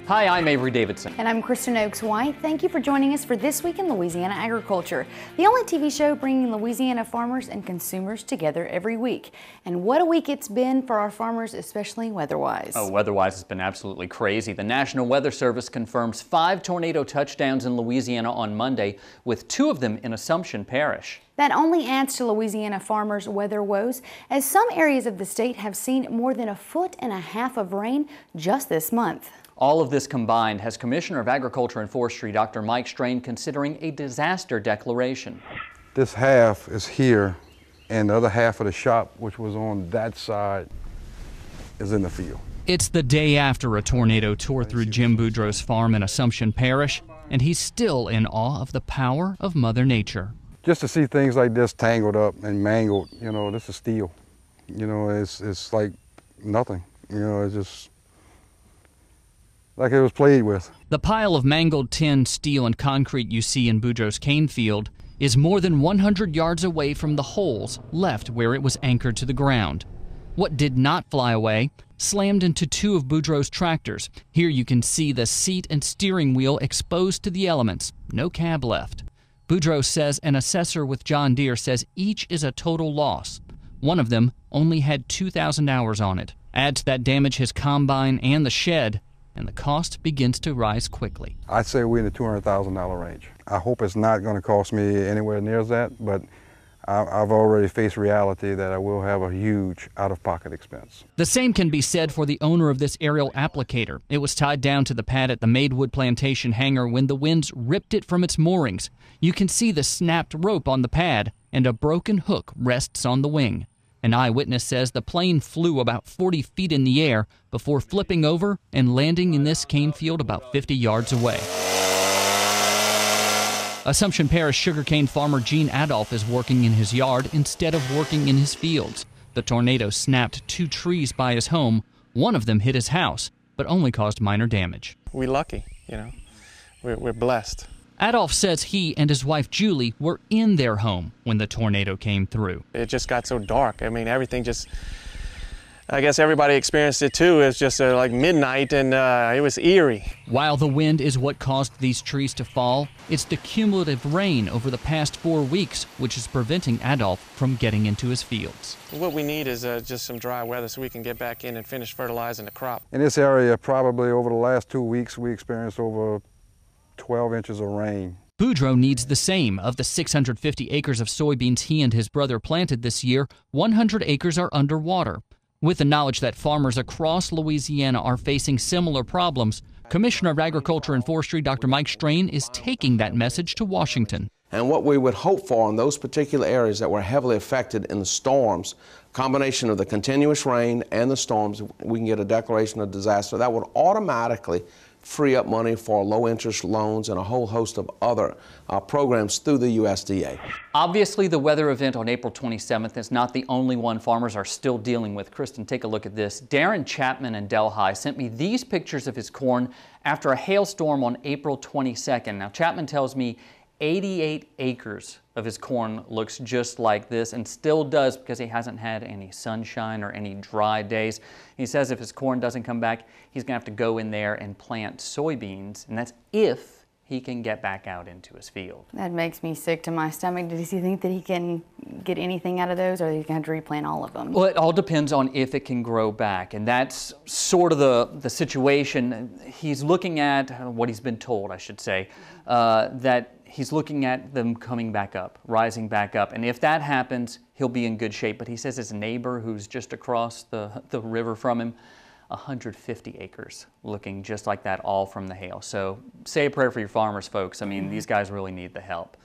Hi, I'm Avery Davidson. And I'm Kristen Oakes White. Thank you for joining us for This Week in Louisiana Agriculture, the only TV show bringing Louisiana farmers and consumers together every week. And what a week it's been for our farmers, especially weather-wise. Oh, weather-wise, it's been absolutely crazy. The National Weather Service confirms 5 tornado touchdowns in Louisiana on Monday, with 2 of them in Assumption Parish. That only adds to Louisiana farmers' weather woes, as some areas of the state have seen more than 1.5 feet of rain just this month. All of this combined has Commissioner of Agriculture and Forestry Dr. Mike Strain considering a disaster declaration. This half is here, and the other half of the shop, which was on that side, is in the field. It's the day after a tornado tore through Jim Boudreau's farm in Assumption Parish, and he's still in awe of the power of Mother Nature. Just to see things like this tangled up and mangled, you know, this is steel. You know, it's like nothing. You know, it's just like it was played with. The pile of mangled tin, steel, and concrete you see in Boudreau's cane field is more than 100 yards away from the holes left where it was anchored to the ground. What did not fly away slammed into 2 of Boudreau's tractors. Here you can see the seat and steering wheel exposed to the elements. No cab left. Boudreau says an assessor with John Deere says each is a total loss. One of them only had 2,000 hours on it. Add to that damage his combine and the shed, and the cost begins to rise quickly. I'd say we're in the $200,000 range. I hope it's not going to cost me anywhere near that, but I've already faced reality that I will have a huge out-of-pocket expense. The same can be said for the owner of this aerial applicator. It was tied down to the pad at the Madewood Plantation hangar when the winds ripped it from its moorings. You can see the snapped rope on the pad, and a broken hook rests on the wing. An eyewitness says the plane flew about 40 feet in the air before flipping over and landing in this cane field about 50 yards away. Assumption Parish sugarcane farmer Gene Adolph is working in his yard instead of working in his fields. The tornado snapped 2 trees by his home. One of them hit his house, but only caused minor damage. We're lucky, you know. We're blessed. Adolph says he and his wife Julie were in their home when the tornado came through. It just got so dark. I mean, everything just, I guess everybody experienced it too. It was just like midnight, and it was eerie. While the wind is what caused these trees to fall, it's the cumulative rain over the past 4 weeks which is preventing Adolph from getting into his fields. What we need is just some dry weather so we can get back in and finish fertilizing the crop. In this area, probably over the last 2 weeks, we experienced over 12 inches of rain. Boudreau needs the same. Of the 650 acres of soybeans he and his brother planted this year, 100 acres are underwater. With the knowledge that farmers across Louisiana are facing similar problems, Commissioner of Agriculture and Forestry Dr. Mike Strain is taking that message to Washington. And what we would hope for in those particular areas that were heavily affected in the storms, combination of the continuous rain and the storms, we can get a declaration of disaster that would automatically free up money for low-interest loans and a whole host of other programs through the USDA. Obviously, the weather event on April 27th is not the only one farmers are still dealing with. Kristen, take a look at this. Darren Chapman in Delhi sent me these pictures of his corn after a hailstorm on April 22nd. Now, Chapman tells me 88 acres of his corn looks just like this, and still does, because he hasn't had any sunshine or any dry days. He says if his corn doesn't come back, he's going to have to go in there and plant soybeans, and that's if he can get back out into his field. That makes me sick to my stomach. Does he think that he can get anything out of those, or are he going to have to replant all of them? Well, it all depends on if it can grow back, and that's sort of the situation. He's looking at what he's been told, I should say, that he's looking at them coming back up, rising back up, and if that happens, he'll be in good shape. But he says his neighbor, who's just across the river from him, 150 acres looking just like that, all from the hail. So say a prayer for your farmers, folks. I mean, these guys really need the help.